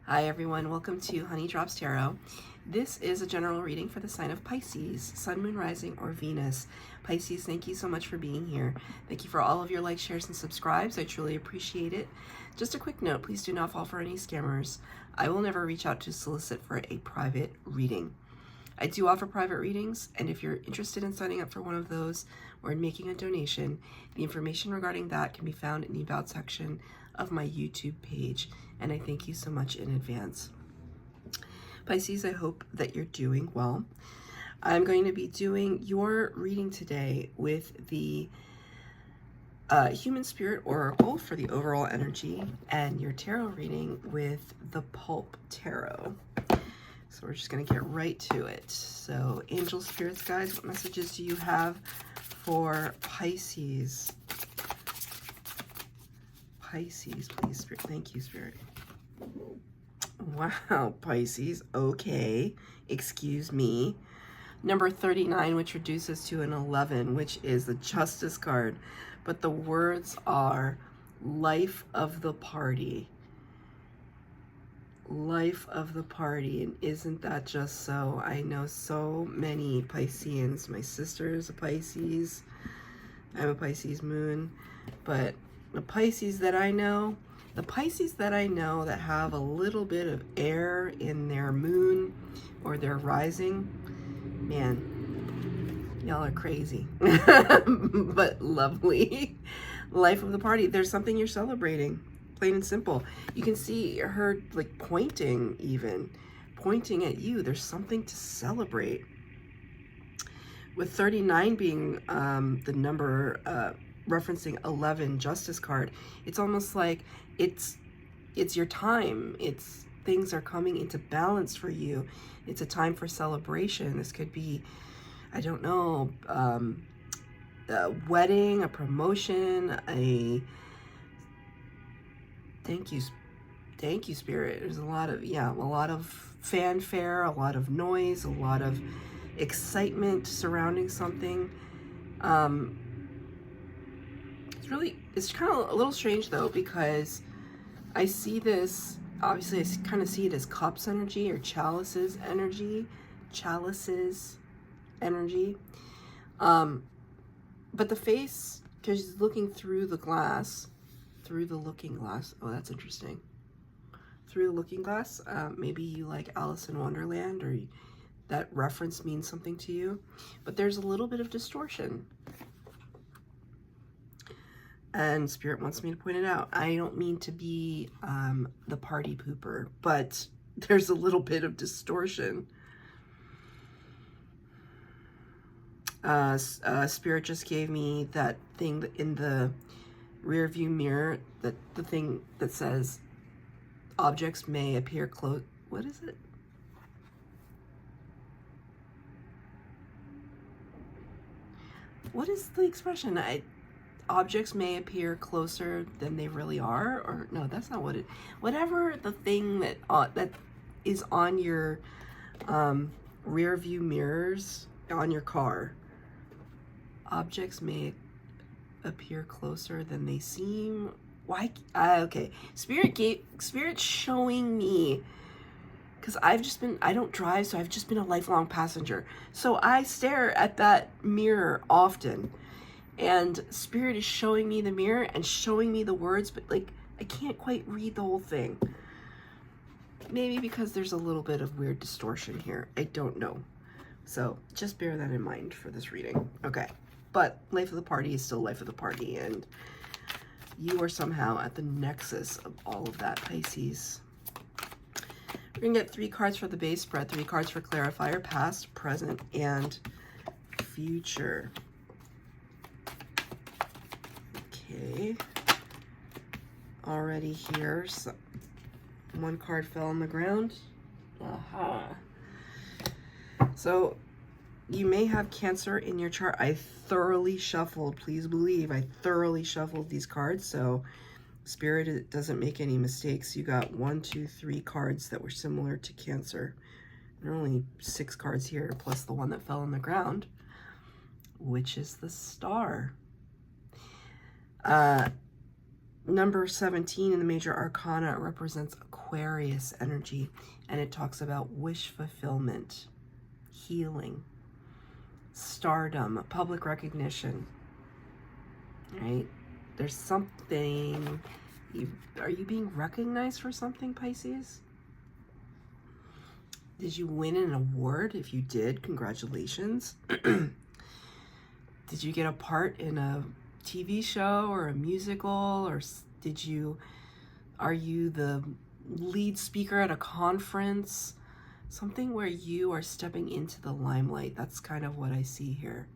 Hi everyone, welcome to Honey Drops Tarot. This is a general reading for the sign of Pisces, Sun, Moon, Rising, or Venus. Pisces, thank you so much for being here. Thank you for all of your likes, shares, and subscribes. I truly appreciate it. Just a quick note, please do not fall for any scammers. I will never reach out to solicit for a private reading. I do offer private readings, and if you're interested in signing up for one of those or in making a donation, the information regarding that can be found in the About section of my YouTube page, and I thank you so much in advance. Pisces, I hope that you're doing well. I'm going to be doing your reading today with the Human Spirit Oracle for the overall energy, and your tarot reading with the Pulp Tarot. So we're just going to get right to it. So angel spirits, guys, what messages do you have for Pisces? Pisces, please, Spirit. Thank you, Spirit. Wow, Pisces. Okay. Excuse me. Number 39, which reduces to an 11, which is the Justice card. But the words are life of the party. Life of the party. And isn't that just so? I know so many Pisceans. My sister is a Pisces. I'm a Pisces moon. But the Pisces that I know that have a little bit of air in their moon or their rising, man, y'all are crazy, but lovely. Life of the party. There's something you're celebrating, plain and simple. You can see her like pointing at you. There's something to celebrate. With 39 being the number referencing 11 Justice card, it's almost like it's your time. Things are coming into balance for you. It's a time for celebration. This could be, I don't know, a wedding, a promotion, thank you, Spirit. There's a lot of fanfare, a lot of noise, a lot of excitement surrounding something. It's kind of a little strange though, because I see this, obviously I kind of see it as cups energy or chalices energy. But the face, because she's looking through the looking glass. Oh, that's interesting. Through the looking glass. Maybe you like Alice in Wonderland, or that reference means something to you. But there's a little bit of distortion. And Spirit wants me to point it out. I don't mean to be the party pooper, but there's a little bit of distortion. Spirit just gave me that thing in the rear view mirror, the thing that says objects may appear close. What is it? What is the expression? Objects may appear closer than they really are, or no, that's not what it. Whatever the thing that is on your rear view mirrors on your car. Objects may appear closer than they seem. Why? Okay. Spirit showing me, because I don't drive, so I've just been a lifelong passenger. So I stare at that mirror often. And Spirit is showing me the mirror and showing me the words, but like I can't quite read the whole thing. Maybe because there's a little bit of weird distortion here. I don't know. So just bear that in mind for this reading. Okay. But life of the party is still life of the party, and you are somehow at the nexus of all of that, Pisces. We're going to get 3 cards for the base spread, 3 cards for clarifier, past, present, and future. Okay, already here, so 1 card fell on the ground. Aha. So you may have Cancer in your chart. I thoroughly shuffled, please believe, I thoroughly shuffled these cards, so Spirit, it doesn't make any mistakes. You got 1, 2, 3 cards that were similar to Cancer. There are only 6 cards here, plus the one that fell on the ground, which is the Star. Number 17 in the major arcana represents Aquarius energy, and it talks about wish fulfillment, healing, stardom, public recognition, right? There's something, are you being recognized for something, Pisces? Did you win an award? If you did, congratulations. Did you get a part in a TV show or a musical, or are you the lead speaker at a conference? Something where you are stepping into the limelight. That's kind of what I see here.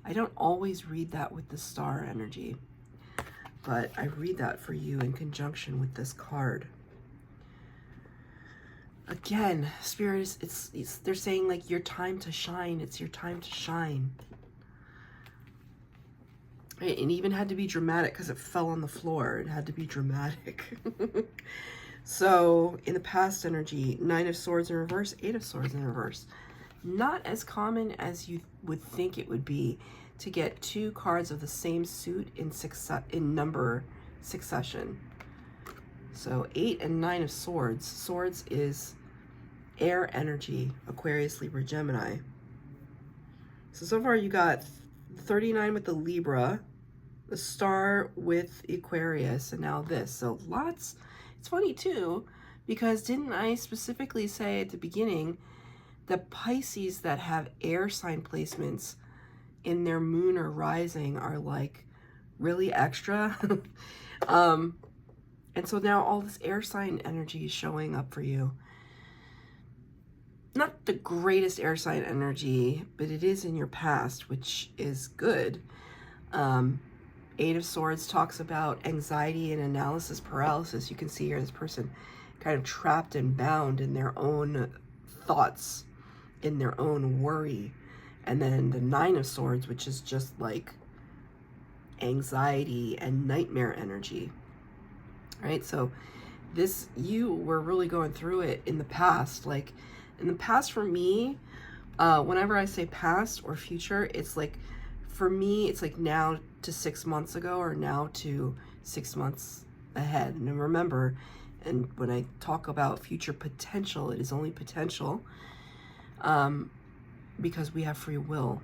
I don't always read that with the star energy, but I read that for you in conjunction with this card. Again, Spirit, they're saying like your time to shine. It's your time to shine. Right? It even had to be dramatic because it fell on the floor. It had to be dramatic. So in the past energy, 9 of Swords in reverse, 8 of Swords in reverse. Not as common as you would think it would be to get 2 cards of the same suit in number succession. So 8 and 9 of Swords. Swords is air energy, Aquarius, Libra, Gemini. So far you got 39 with the Libra, the star with Aquarius, and now this. So lots. It's funny too, because didn't I specifically say at the beginning that Pisces that have air sign placements in their moon or rising are like really extra? And so now all this air sign energy is showing up for you. Not the greatest air sign energy, but it is in your past, which is good. 8 of Swords talks about anxiety and analysis paralysis. You can see here this person kind of trapped and bound in their own thoughts, in their own worry. And then the 9 of Swords, which is just like anxiety and nightmare energy. Right? So you were really going through it in the past. Like in the past for me, whenever I say past or future, it's like, for me, it's like now to 6 months ago or now to 6 months ahead. And remember, and when I talk about future potential, it is only potential because we have free will.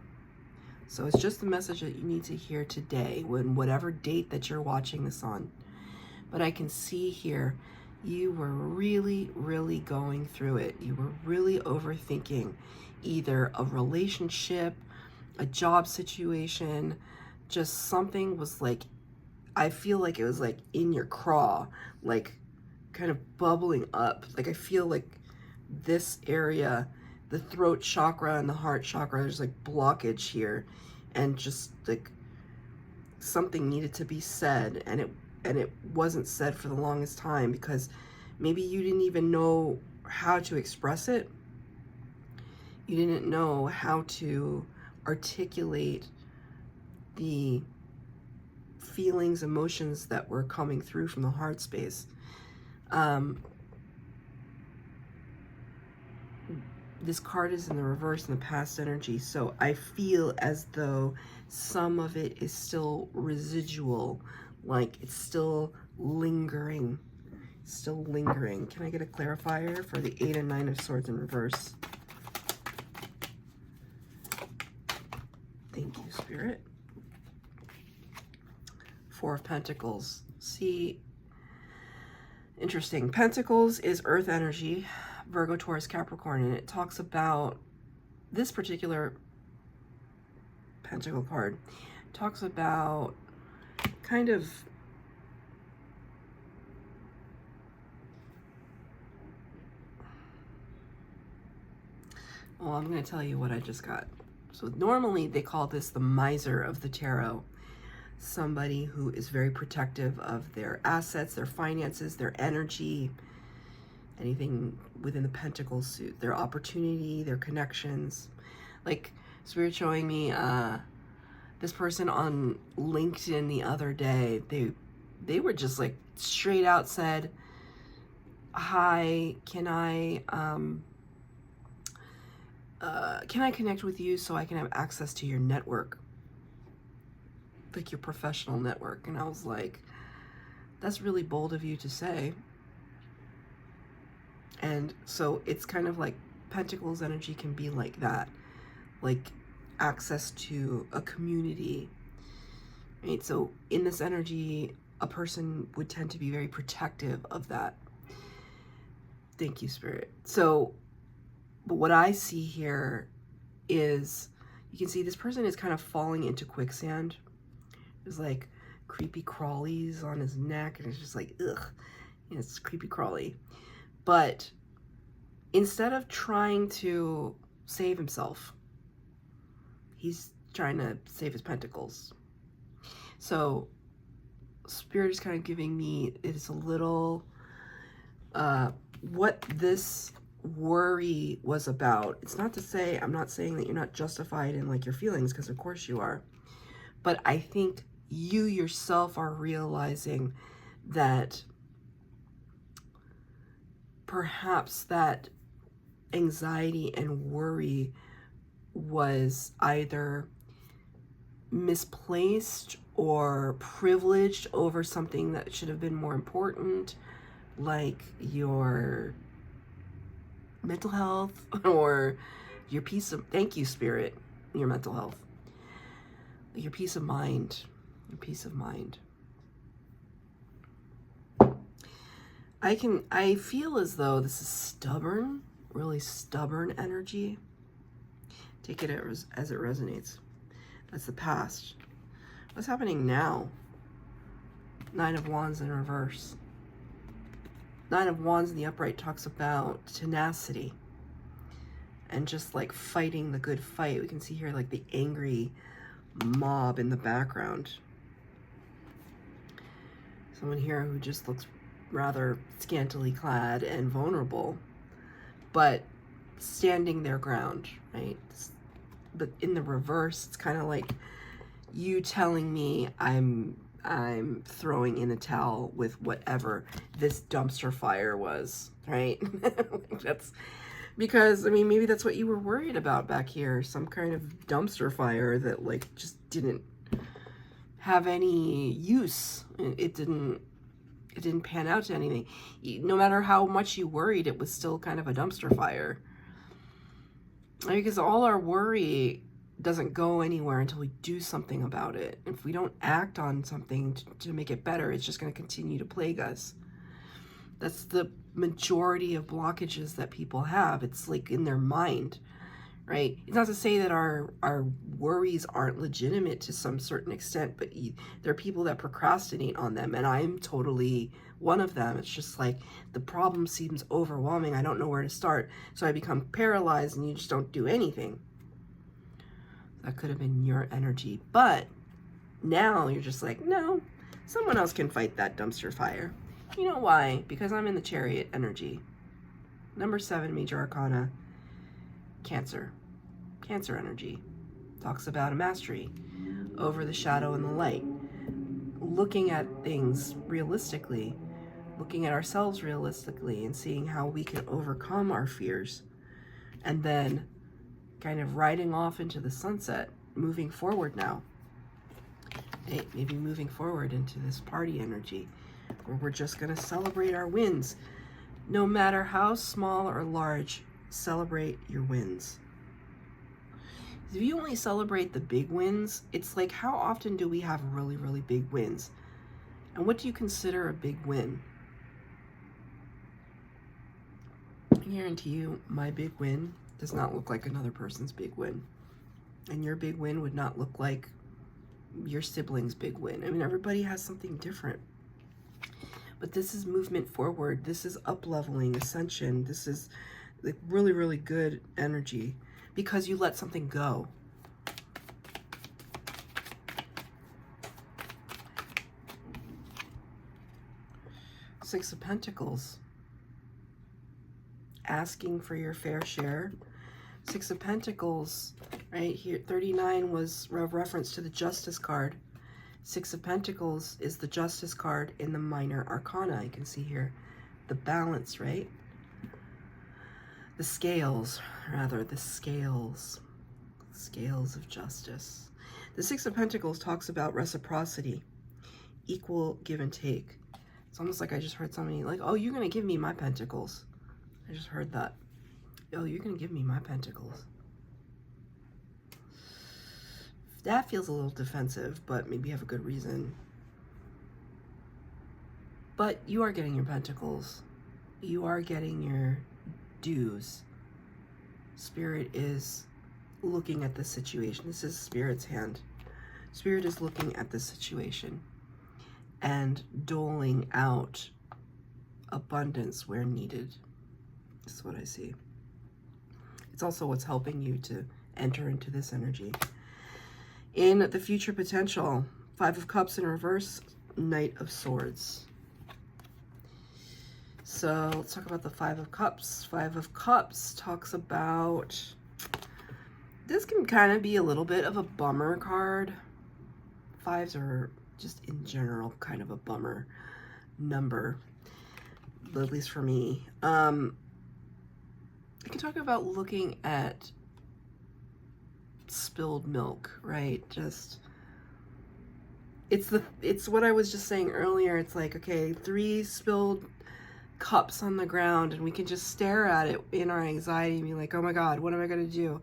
So it's just the message that you need to hear today, whatever date that you're watching this on. But I can see here, you were really, really going through it. You were really overthinking either a relationship, a job situation, just something was like, I feel like it was like in your craw, like kind of bubbling up. Like I feel like this area, the throat chakra and the heart chakra, there's like blockage here, and just like something needed to be said, and it wasn't said for the longest time because maybe you didn't even know how to express it. You didn't know how to articulate the feelings, emotions that were coming through from the heart space. This card is in the reverse in the past energy, so I feel as though some of it is still residual, like it's still lingering. Still lingering. Can I get a clarifier for the 8 and 9 of Swords in reverse? Thank you, Spirit. 4 of Pentacles. See, interesting. Pentacles is earth energy, Virgo, Taurus, Capricorn, and it talks about this particular Pentacle card. Talks about kind of well, I'm going to tell you what I just got. So normally they call this the miser of the tarot. Somebody who is very protective of their assets, their finances, their energy, anything within the Pentacle suit, their opportunity, their connections. Like Spirit showing me this person on LinkedIn the other day, they were just like straight out said, "Hi, can I connect with you so I can have access to your network, like your professional network?" And I was like, That's really bold of you to say. And so it's kind of like Pentacles energy can be like that, like access to a community, right? So in this energy, a person would tend to be very protective of that. Thank you, Spirit. So, but what I see here is, you can see this person is kind of falling into quicksand. There's like creepy crawlies on his neck, and it's just like, ugh, it's creepy crawly. But instead of trying to save himself, he's trying to save his pentacles. So Spirit is kind of giving me, it's a little, what this worry was about. It's not to say, I'm not saying that you're not justified in like your feelings, because of course you are. But I think you yourself are realizing that perhaps that anxiety and worry was either misplaced or privileged over something that should have been more important, like your mental health or your peace of, thank you, Spirit, your mental health, your peace of mind, your peace of mind. I feel as though this is stubborn, really stubborn energy. Take it as it resonates. That's the past. What's happening now? Nine of Wands in reverse. Nine of Wands in the upright talks about tenacity and just like fighting the good fight. We can see here like the angry mob in the background. Someone here who just looks rather scantily clad and vulnerable, but standing their ground, right? But in the reverse, it's kind of like you telling me I'm throwing in the towel with whatever this dumpster fire was, right? That's because, I mean, maybe that's what you were worried about back here, some kind of dumpster fire that like just didn't have any use. It didn't pan out to anything. No matter how much you worried, it was still kind of a dumpster fire. Because all our worry doesn't go anywhere until we do something about it. If we don't act on something to make it better, it's just going to continue to plague us. That's the majority of blockages that people have. It's like in their mind, right? It's not to say that our worries aren't legitimate to some certain extent, but there are people that procrastinate on them, and I'm totally one of them. It's just like the problem seems overwhelming. I don't know where to start, so I become paralyzed, and you just don't do anything. That could have been your energy, but now you're just like, no, someone else can fight that dumpster fire. You know why? Because I'm in the Chariot energy. Number 7, major arcana, Cancer. Cancer energy talks about a mastery over the shadow and the light, looking at things realistically, looking at ourselves realistically, and seeing how we can overcome our fears, and then kind of riding off into the sunset, moving forward now. Hey, maybe moving forward into this party energy where we're just going to celebrate our wins. No matter how small or large, celebrate your wins. If you only celebrate the big wins, it's like, how often do we have really, really big wins? And what do you consider a big win? I guarantee you, my big win does not look like another person's big win. And your big win would not look like your sibling's big win. I mean, everybody has something different. But this is movement forward. This is up-leveling, ascension. This is like really, really good energy because you let something go. Six of Pentacles. Asking for your fair share. Six of Pentacles, right here, 39 was a reference to the Justice card. Six of Pentacles is the Justice card in the minor arcana. You can see here the balance, right? The scales, rather, the scales. Scales of justice. The Six of Pentacles talks about reciprocity, equal give and take. It's almost like I just heard somebody like, oh, you're going to give me my pentacles. I just heard that. Oh, you're going to give me my pentacles. That feels a little defensive, but maybe you have a good reason. But you are getting your pentacles. You are getting your dues. Spirit is looking at the situation. This is Spirit's hand. Spirit is looking at the situation and doling out abundance where needed. That's what I see. It's also what's helping you to enter into this energy. In the future potential, 5 of Cups in reverse, Knight of Swords. So let's talk about the 5 of Cups. 5 of Cups talks about, this can kind of be a little bit of a bummer card. 5s are just in general kind of a bummer number, at least for me. I can talk about looking at spilled milk, right? Just, it's what I was just saying earlier. It's like, okay, 3 spilled cups on the ground, and we can just stare at it in our anxiety and be like, oh my God, what am I going to do?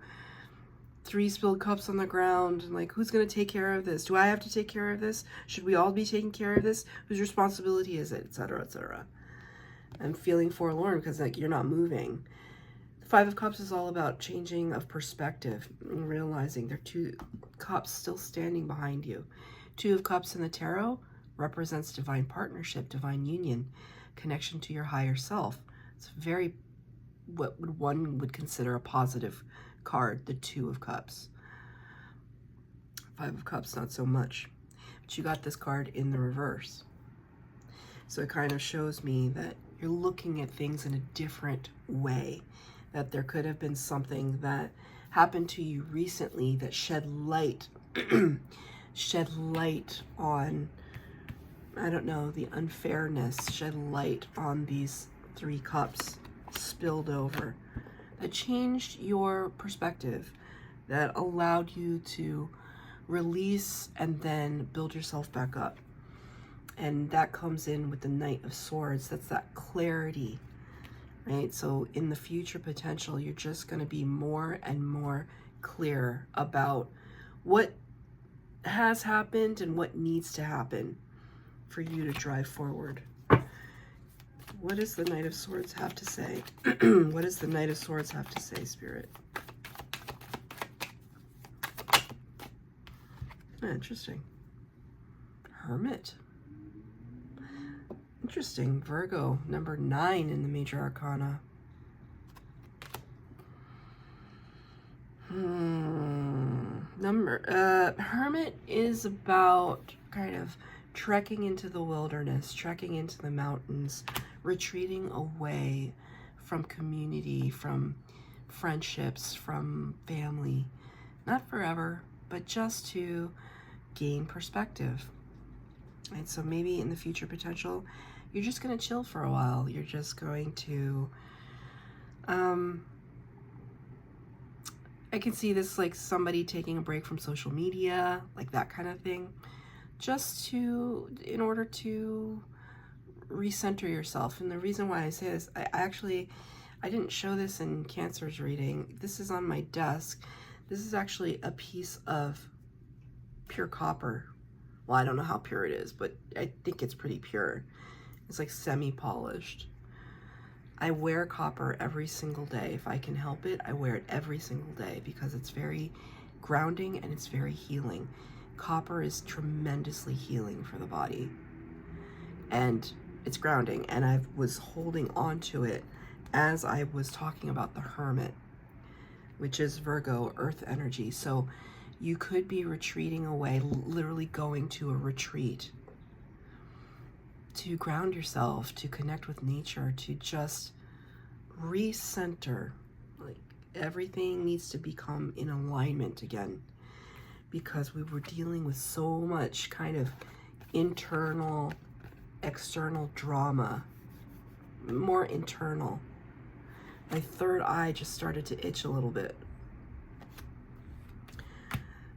3 spilled cups on the ground, and like, who's going to take care of this? Do I have to take care of this? Should we all be taking care of this? Whose responsibility is it? Etc., etc. I'm feeling forlorn because like you're not moving. 5 of Cups is all about changing of perspective and realizing there are 2 cups still standing behind you. 2 of Cups in the tarot represents divine partnership, divine union, connection to your higher self. It's very, what one would consider a positive card, the 2 of Cups. 5 of Cups, not so much. But you got this card in the reverse. So it kind of shows me that you're looking at things in a different way. That there could have been something that happened to you recently that shed light, shed light on, I don't know, the unfairness, shed light on these 3 cups spilled over, that changed your perspective, that allowed you to release and then build yourself back up. And that comes in with the Knight of Swords. That's that clarity. Right? So in the future potential, you're just going to be more and more clear about what has happened and what needs to happen for you to drive forward. What does the Knight of Swords have to say? What does the Knight of Swords have to say, Spirit? Interesting. Hermit. Interesting. Virgo, number 9 in the major arcana. Hermit is about kind of trekking into the wilderness, trekking into the mountains, retreating away from community, from friendships, from family. Not forever, but just to gain perspective. And so maybe in the future potential, you're just going to chill for a while. You're just going to, I can see this like somebody taking a break from social media, like that kind of thing, just to, in order to recenter yourself. And the reason why I say this, I didn't show this in Cancer's reading. This is on my desk. This is actually a piece of pure copper. Well, I don't know how pure it is, but I think it's pretty pure. It's like semi-polished. I wear copper every single day. If I can help it, I wear it every single day because it's very grounding and it's very healing. Copper is tremendously healing for the body. And it's grounding. And I was holding on to it as I was talking about the Hermit, which is Virgo, earth energy. So you could be retreating away, literally going to a retreat to ground yourself, to connect with nature, to just recenter. Like everything needs to become in alignment again because we were dealing with so much kind of internal, external drama, more internal. My third eye just started to itch a little bit.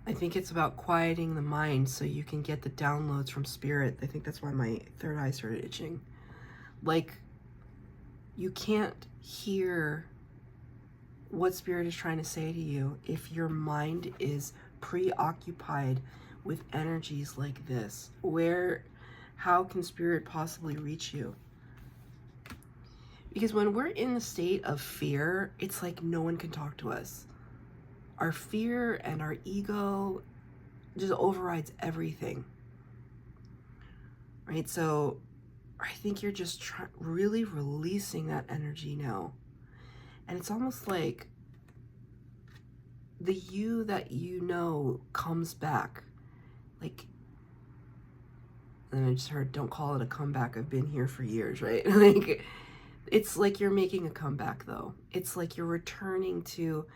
I think it's about quieting the mind so you can get the downloads from spirit. I think that's why my third eye started itching. Like, you can't hear what spirit is trying to say to you if your mind is preoccupied with energies like this. How can spirit possibly reach you? Because when we're in the state of fear, it's like no one can talk to us. Our fear and our ego just overrides everything. Right? So I think you're just really releasing that energy now. And it's almost like the you that you know comes back. Like, and I just heard, don't call it a comeback. I've been here for years, right? Like, it's like you're making a comeback, though. It's like you're returning to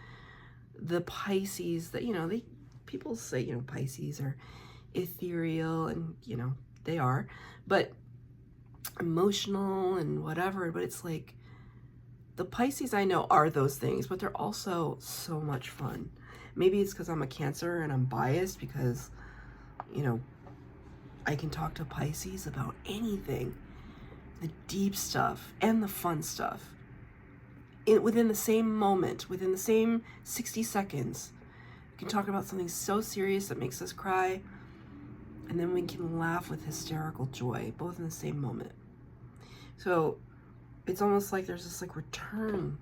the Pisces that, people say, Pisces are ethereal, and, they are, but emotional and whatever. But it's like the Pisces I know are those things, but they're also so much fun. Maybe it's because I'm a Cancer and I'm biased because, I can talk to Pisces about anything, the deep stuff and the fun stuff. Within the same moment, within the same 60 seconds, we can talk about something so serious that makes us cry, and then we can laugh with hysterical joy, both in the same moment. So it's almost like there's this return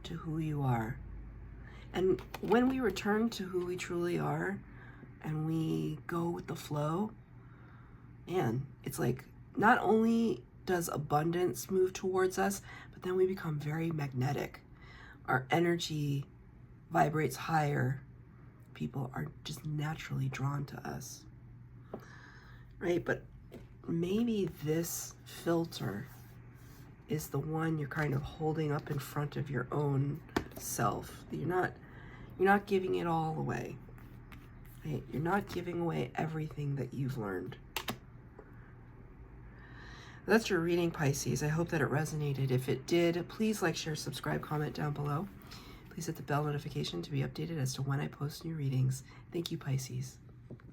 to who you are. And when we return to who we truly are and we go with the flow, man, it's like not only does abundance move towards us, but then we become very magnetic. Our energy vibrates higher. People are just naturally drawn to us. Right? But maybe this filter is the one you're kind of holding up in front of your own self. You're not giving it all away. Right? You're not giving away everything that you've learned. That's your reading, Pisces. I hope that it resonated. If it did, please like, share, subscribe, comment down below. Please hit the bell notification to be updated as to when I post new readings. Thank you, Pisces.